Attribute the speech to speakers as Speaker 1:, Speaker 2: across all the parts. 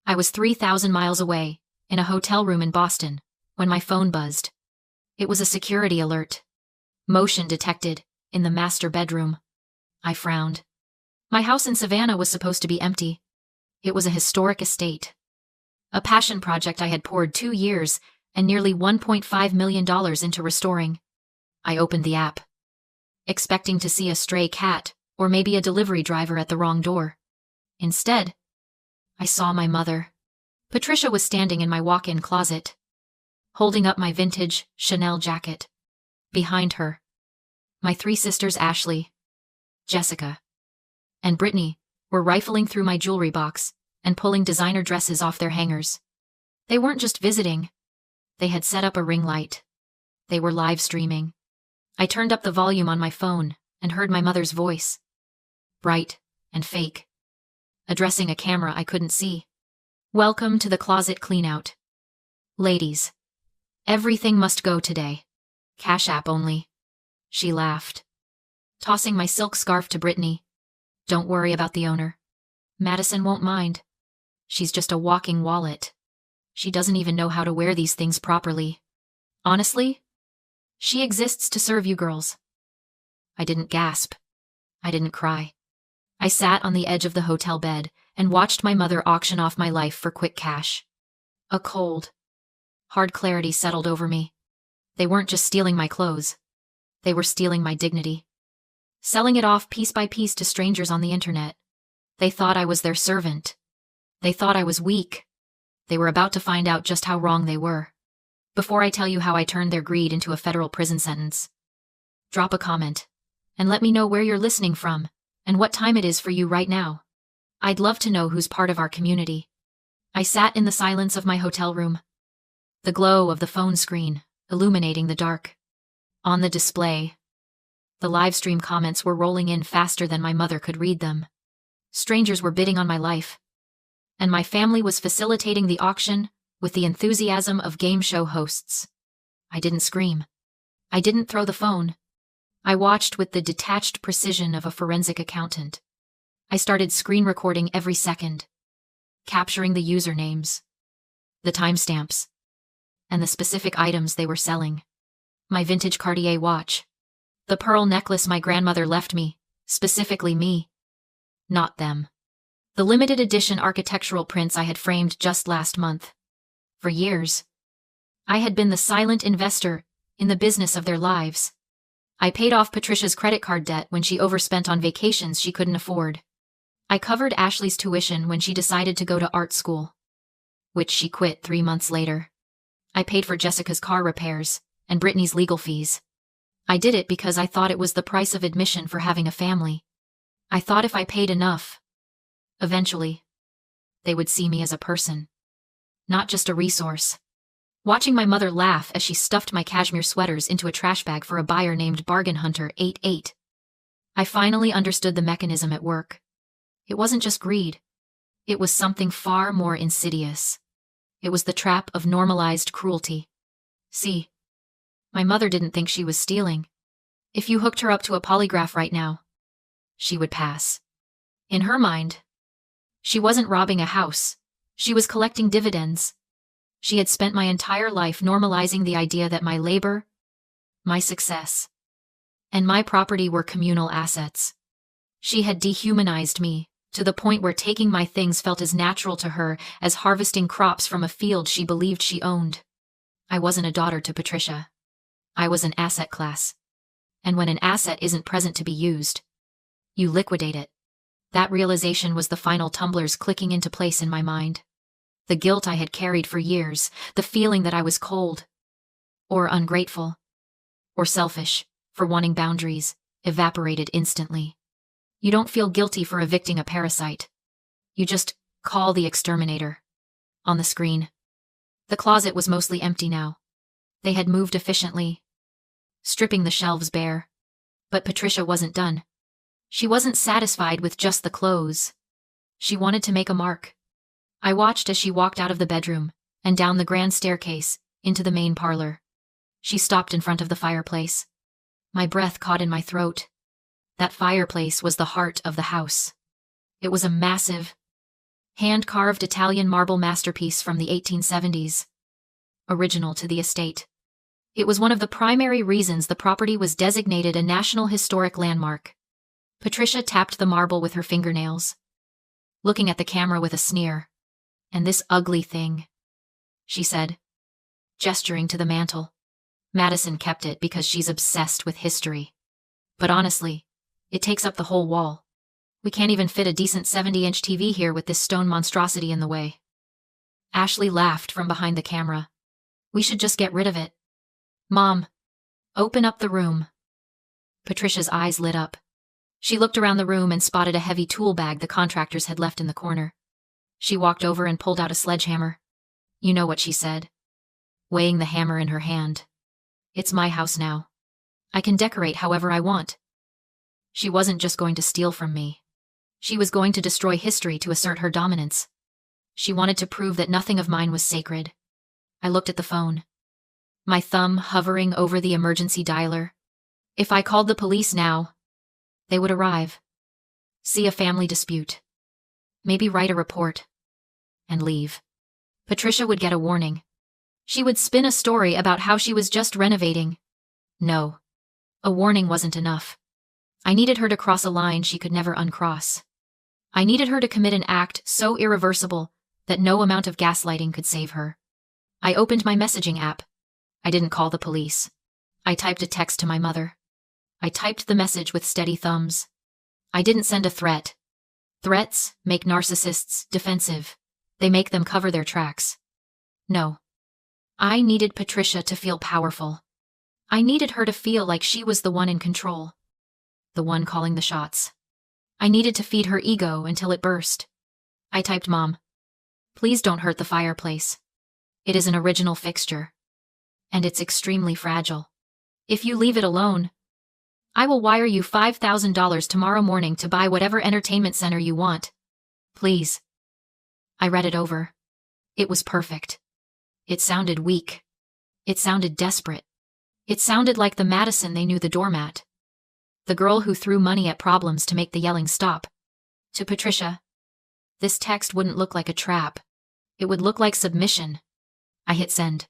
Speaker 1: I was 3,000 miles away, in a hotel room in Boston, when my phone buzzed. It was a security alert. Motion detected, in the master bedroom. I frowned. My house in Savannah was supposed to be empty. It was a historic estate. A passion project I had poured 2 years and nearly $1.5 million into restoring. I opened the app, expecting to see a stray cat or maybe a delivery driver at the wrong door. Instead, I saw my mother. Patricia was standing in my walk-in closet, holding up my vintage Chanel jacket. Behind her, my 3 sisters Ashley, Jessica, and Brittany were rifling through my jewelry box and pulling designer dresses off their hangers. They weren't just visiting. They had set up a ring light. They were live streaming. I turned up the volume on my phone and heard my mother's voice, bright and fake, addressing a camera I couldn't see. "Welcome to the closet cleanout. Ladies, everything must go today. Cash app only." She laughed, tossing my silk scarf to Brittany. "Don't worry about the owner. Madison won't mind. She's just a walking wallet. She doesn't even know how to wear these things properly. Honestly, she exists to serve you girls." I didn't gasp. I didn't cry. I sat on the edge of the hotel bed and watched my mother auction off my life for quick cash. A cold, hard clarity settled over me. They weren't just stealing my clothes. They were stealing my dignity. Selling it off piece by piece to strangers on the internet. They thought I was their servant. They thought I was weak. They were about to find out just how wrong they were. Before I tell you how I turned their greed into a federal prison sentence, drop a comment and let me know where you're listening from and what time it is for you right now. I'd love to know who's part of our community. I sat in the silence of my hotel room, the glow of the phone screen illuminating the dark. On the display, the live stream comments were rolling in faster than my mother could read them. Strangers were bidding on my life, and my family was facilitating the auction with the enthusiasm of game show hosts. I didn't scream. I didn't throw the phone. I watched with the detached precision of a forensic accountant. I started screen recording every second, capturing the usernames, the timestamps, and the specific items they were selling. My vintage Cartier watch, the pearl necklace my grandmother left me, specifically me, not them. The limited edition architectural prints I had framed just last month. For years, I had been the silent investor in the business of their lives. I paid off Patricia's credit card debt when she overspent on vacations she couldn't afford. I covered Ashley's tuition when she decided to go to art school, which she quit 3 months later. I paid for Jessica's car repairs and Brittany's legal fees. I did it because I thought it was the price of admission for having a family. I thought if I paid enough, eventually, they would see me as a person, not just a resource. Watching my mother laugh as she stuffed my cashmere sweaters into a trash bag for a buyer named Bargain Hunter 88, I finally understood the mechanism at work. It wasn't just greed. It was something far more insidious. It was the trap of normalized cruelty. See, my mother didn't think she was stealing. If you hooked her up to a polygraph right now, she would pass. In her mind, she wasn't robbing a house. She was collecting dividends. She had spent my entire life normalizing the idea that my labor, my success, and my property were communal assets. She had dehumanized me, to the point where taking my things felt as natural to her as harvesting crops from a field she believed she owned. I wasn't a daughter to Patricia. I was an asset class. And when an asset isn't present to be used, you liquidate it. That realization was the final tumblers clicking into place in my mind. The guilt I had carried for years, the feeling that I was cold, or ungrateful, or selfish for wanting boundaries, evaporated instantly. You don't feel guilty for evicting a parasite. You just call the exterminator. On the screen, the closet was mostly empty now. They had moved efficiently, stripping the shelves bare. But Patricia wasn't done. She wasn't satisfied with just the clothes. She wanted to make a mark. I watched as she walked out of the bedroom and down the grand staircase into the main parlor. She stopped in front of the fireplace. My breath caught in my throat. That fireplace was the heart of the house. It was a massive, Hand-carved Italian marble masterpiece from the 1870s. Original to the estate. It was one of the primary reasons the property was designated a National Historic Landmark. Patricia tapped the marble with her fingernails, looking at the camera with a sneer. "And this ugly thing," she said, gesturing to the mantel. "Madison kept it because she's obsessed with history. But honestly, it takes up the whole wall. We can't even fit a decent 70-inch TV here with this stone monstrosity in the way." Ashley laughed from behind the camera. "We should just get rid of it. Mom, open up the room." Patricia's eyes lit up. She looked around the room and spotted a heavy tool bag the contractors had left in the corner. She walked over and pulled out a sledgehammer. "You know what she said," weighing the hammer in her hand. "It's my house now. I can decorate however I want." She wasn't just going to steal from me. She was going to destroy history to assert her dominance. She wanted to prove that nothing of mine was sacred. I looked at the phone, my thumb hovering over the emergency dialer. If I called the police now, they would arrive, see a family dispute, maybe write a report, and leave. Patricia would get a warning. She would spin a story about how she was just renovating. No, a warning wasn't enough. I needed her to cross a line she could never uncross. I needed her to commit an act so irreversible that no amount of gaslighting could save her. I opened my messaging app. I didn't call the police. I typed a text to my mother. I typed the message with steady thumbs. I didn't send a threat. Threats make narcissists defensive. They make them cover their tracks. No. I needed Patricia to feel powerful. I needed her to feel like she was the one in control, the one calling the shots. I needed to feed her ego until it burst. I typed, "Mom, please don't hurt the fireplace. It is an original fixture, and it's extremely fragile. If you leave it alone, I will wire you $5,000 tomorrow morning to buy whatever entertainment center you want. Please." I read it over. It was perfect. It sounded weak. It sounded desperate. It sounded like the Madison they knew, the doormat. The girl who threw money at problems to make the yelling stop. To Patricia, this text wouldn't look like a trap. It would look like submission. I hit send.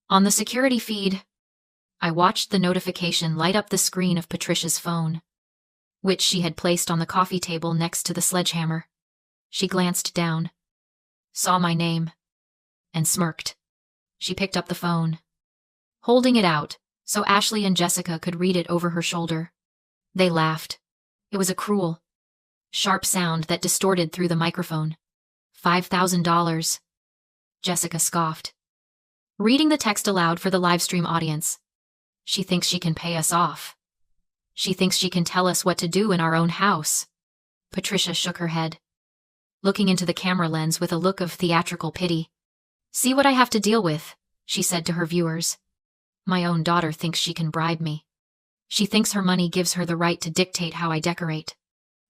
Speaker 1: On the security feed, I watched the notification light up the screen of Patricia's phone, which she had placed on the coffee table next to the sledgehammer. She glanced down, saw my name, and smirked. She picked up the phone, holding it out so Ashley and Jessica could read it over her shoulder. They laughed. It was a cruel, sharp sound that distorted through the microphone. $5,000. Jessica scoffed, reading the text aloud for the livestream audience. "She thinks she can pay us off. She thinks she can tell us what to do in our own house." Patricia shook her head, looking into the camera lens with a look of theatrical pity. "See what I have to deal with," she said to her viewers. "My own daughter thinks she can bribe me. She thinks her money gives her the right to dictate how I decorate.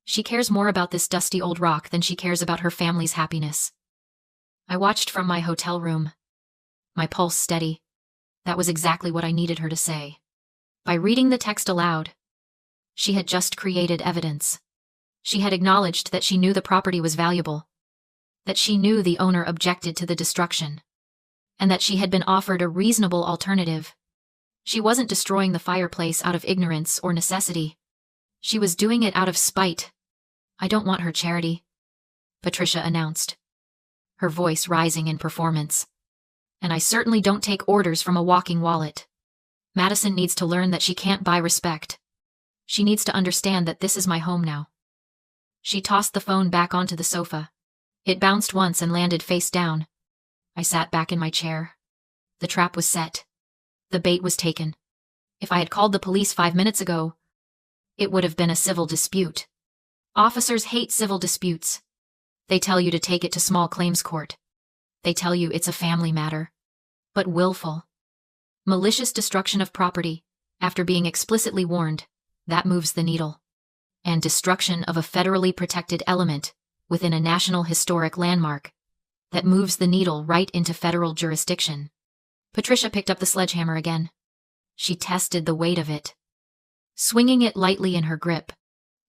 Speaker 1: She cares more about this dusty old rock than she cares about her family's happiness." I watched from my hotel room, my pulse steady. That was exactly what I needed her to say. By reading the text aloud, she had just created evidence. She had acknowledged that she knew the property was valuable, that she knew the owner objected to the destruction, and that she had been offered a reasonable alternative. She wasn't destroying the fireplace out of ignorance or necessity. She was doing it out of spite. "I don't want her charity," Patricia announced, her voice rising in performance. "And I certainly don't take orders from a walking wallet. Madison needs to learn that she can't buy respect. She needs to understand that this is my home now." She tossed the phone back onto the sofa. It bounced once and landed face down. I sat back in my chair. The trap was set. The bait was taken. If I had called the police 5 minutes ago, it would have been a civil dispute. Officers hate civil disputes. They tell you to take it to small claims court. They tell you it's a family matter. But willful, malicious destruction of property, after being explicitly warned, that moves the needle. And destruction of a federally protected element within a national historic landmark, that moves the needle right into federal jurisdiction. Patricia picked up the sledgehammer again. She tested the weight of it, swinging it lightly in her grip.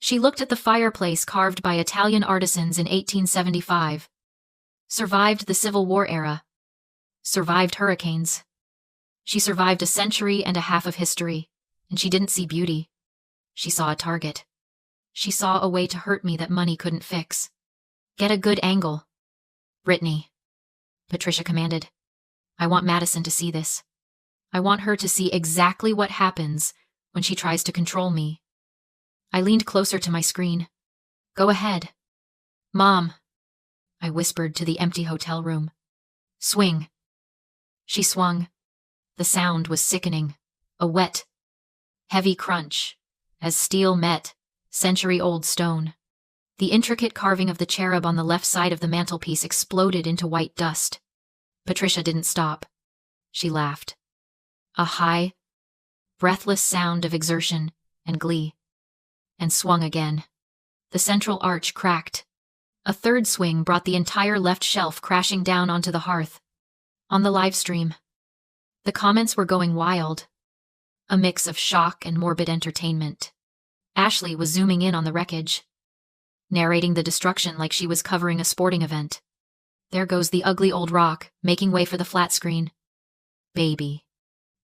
Speaker 1: She looked at the fireplace carved by Italian artisans in 1875, Survived the Civil War era. Survived hurricanes. She survived a century and a half of history, and she didn't see beauty. She saw a target. She saw a way to hurt me that money couldn't fix. Get a good angle. Brittany, Patricia commanded. I want Madison to see this. I want her to see exactly what happens when she tries to control me. I leaned closer to my screen. Go ahead. Mom, I whispered to the empty hotel room. Swing. She swung. The sound was sickening. A wet, heavy crunch, as steel met century-old stone. The intricate carving of the cherub on the left side of the mantelpiece exploded into white dust. Patricia didn't stop. She laughed. A high, breathless sound of exertion and glee. And swung again. The central arch cracked. A third swing brought the entire left shelf crashing down onto the hearth. On the live stream, the comments were going wild. A mix of shock and morbid entertainment. Ashley was zooming in on the wreckage, narrating the destruction like she was covering a sporting event. There goes the ugly old rock, making way for the flat screen. Baby.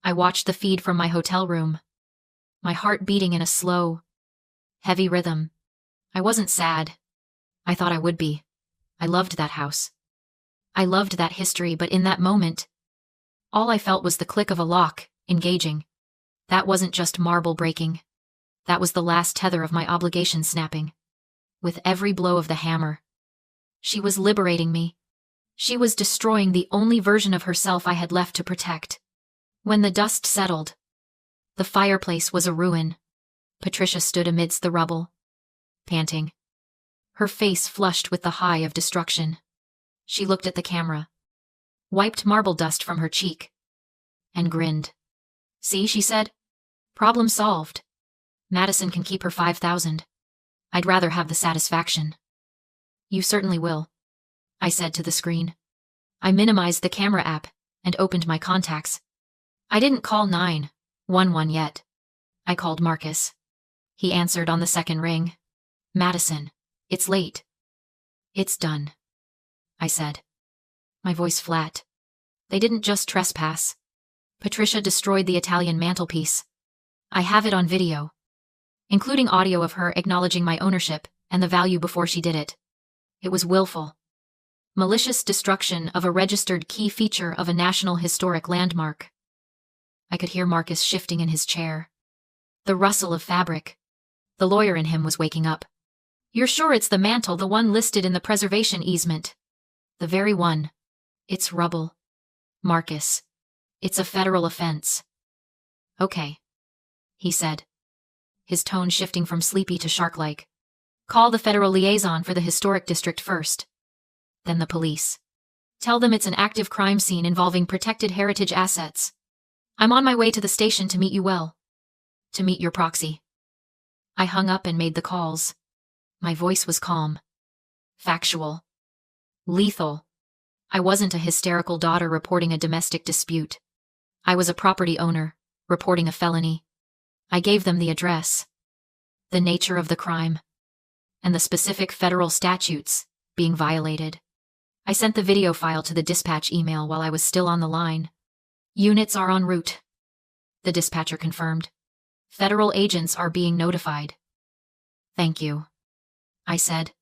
Speaker 1: I watched the feed from my hotel room, my heart beating in a slow, heavy rhythm. I wasn't sad. I thought I would be. I loved that house. I loved that history, but in that moment, all I felt was the click of a lock, engaging. That wasn't just marble breaking. That was the last tether of my obligation snapping. With every blow of the hammer, she was liberating me. She was destroying the only version of herself I had left to protect. When the dust settled, the fireplace was a ruin. Patricia stood amidst the rubble, panting, her face flushed with the high of destruction. She looked at the camera, wiped marble dust from her cheek, and grinned. See, she said. Problem solved. Madison can keep her 5,000. I'd rather have the satisfaction. You certainly will, I said to the screen. I minimized the camera app and opened my contacts. I didn't call 911 yet. I called Marcus. He answered on the second ring. Madison, it's late. It's done, I said, my voice flat. They didn't just trespass. Patricia destroyed the Italian mantelpiece. I have it on video, including audio of her acknowledging my ownership and the value before she did it. It was willful. Malicious destruction of a registered key feature of a national historic landmark. I could hear Marcus shifting in his chair. The rustle of fabric. The lawyer in him was waking up. You're sure it's the mantle, the one listed in the preservation easement? The very one. It's rubble. Marcus, it's a federal offense. Okay, he said, his tone shifting from sleepy to shark-like. Call the federal liaison for the historic district first. Then the police. Tell them it's an active crime scene involving protected heritage assets. I'm on my way to the station to meet you well. To meet your proxy. I hung up and made the calls. My voice was calm. Factual. Lethal. I wasn't a hysterical daughter reporting a domestic dispute. I was a property owner, reporting a felony. I gave them the address, the nature of the crime, and the specific federal statutes being violated. I sent the video file to the dispatch email while I was still on the line. Units are en route, the dispatcher confirmed. Federal agents are being notified. Thank you, I said.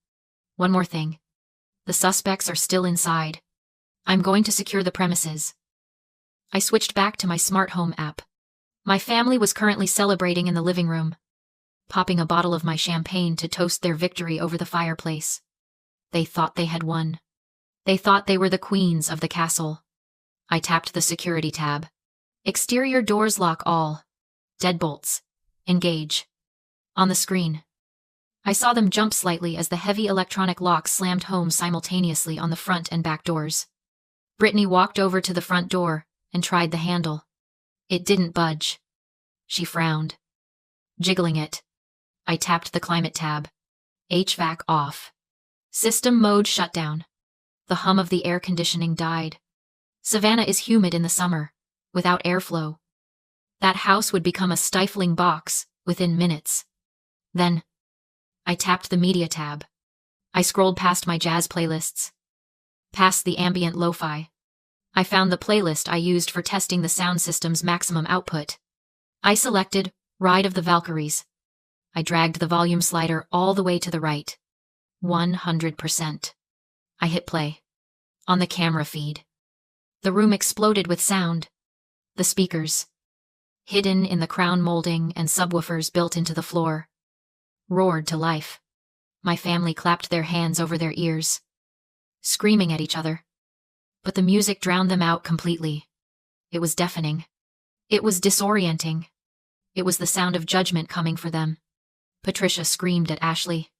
Speaker 1: One more thing. The suspects are still inside. I'm going to secure the premises. I switched back to my smart home app. My family was currently celebrating in the living room, popping a bottle of my champagne to toast their victory over the fireplace. They thought they had won. They thought they were the queens of the castle. I tapped the security tab. Exterior doors lock all. Deadbolts. Engage. On the screen, I saw them jump slightly as the heavy electronic lock slammed home simultaneously on the front and back doors. Brittany walked over to the front door and tried the handle. It didn't budge. She frowned. Jiggling it, I tapped the climate tab. HVAC off. System mode shutdown. The hum of the air conditioning died. Savannah is humid in the summer, without airflow. That house would become a stifling box within minutes. Then, I tapped the media tab. I scrolled past my jazz playlists. past the ambient lo-fi. I found the playlist I used for testing the sound system's maximum output. I selected Ride of the Valkyries. I dragged the volume slider all the way to the right. 100%. I hit play. On the camera feed. The room exploded with sound. The speakers, hidden in the crown molding and subwoofers built into the floor, roared to life. My family clapped their hands over their ears, screaming at each other. But the music drowned them out completely. It was deafening. It was disorienting. It was the sound of judgment coming for them. Patricia screamed at Ashley,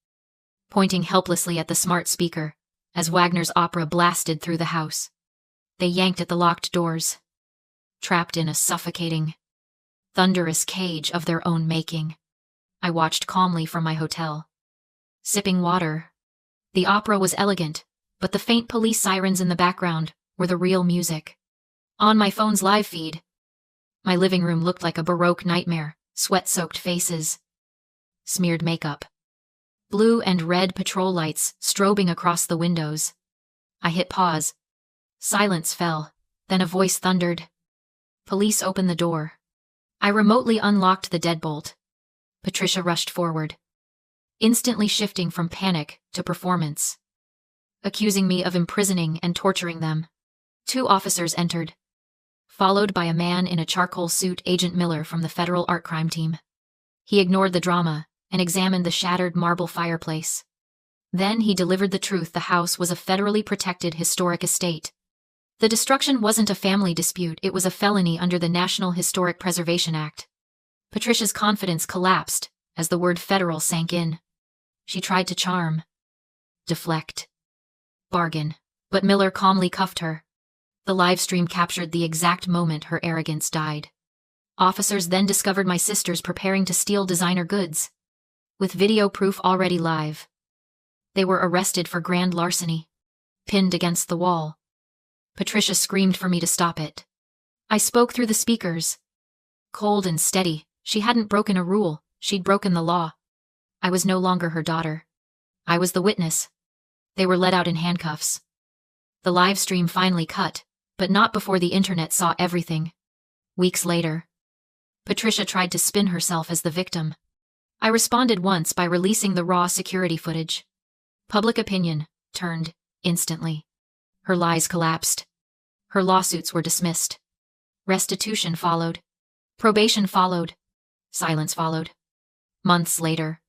Speaker 1: pointing helplessly at the smart speaker, as Wagner's opera blasted through the house. They yanked at the locked doors, trapped in a suffocating, thunderous cage of their own making. I watched calmly from my hotel, sipping water. The opera was elegant, but the faint police sirens in the background were the real music. On my phone's live feed, my living room looked like a Baroque nightmare, sweat-soaked faces, smeared makeup, blue and red patrol lights strobing across the windows. I hit pause. Silence fell, then a voice thundered. Police opened the door. I remotely unlocked the deadbolt. Patricia rushed forward, instantly shifting from panic to performance, accusing me of imprisoning and torturing them. 2 officers entered, followed by a man in a charcoal suit, Agent Miller from the Federal Art Crime Team. He ignored the drama and examined the shattered marble fireplace. Then he delivered the truth: the house was a federally protected historic estate. The destruction wasn't a family dispute, it was a felony under the National Historic Preservation Act. Patricia's confidence collapsed as the word federal sank in. She tried to charm, deflect, bargain, but Miller calmly cuffed her. The live stream captured the exact moment her arrogance died. Officers then discovered my sisters preparing to steal designer goods. With video proof already live, they were arrested for grand larceny, pinned against the wall. Patricia screamed for me to stop it. I spoke through the speakers. Cold and steady, she hadn't broken a rule, she'd broken the law. I was no longer her daughter. I was the witness. They were let out in handcuffs. The live stream finally cut, but not before the internet saw everything. Weeks later, Patricia tried to spin herself as the victim. I responded once by releasing the raw security footage. Public opinion turned instantly. Her lies collapsed. Her lawsuits were dismissed. Restitution followed. Probation followed. Silence followed. Months later,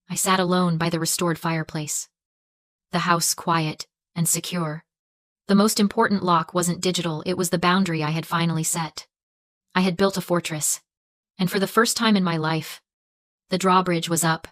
Speaker 1: I sat alone by the restored fireplace. The house quiet and secure. The most important lock wasn't digital, it was the boundary I had finally set. I had built a fortress, and for the first time in my life, the drawbridge was up.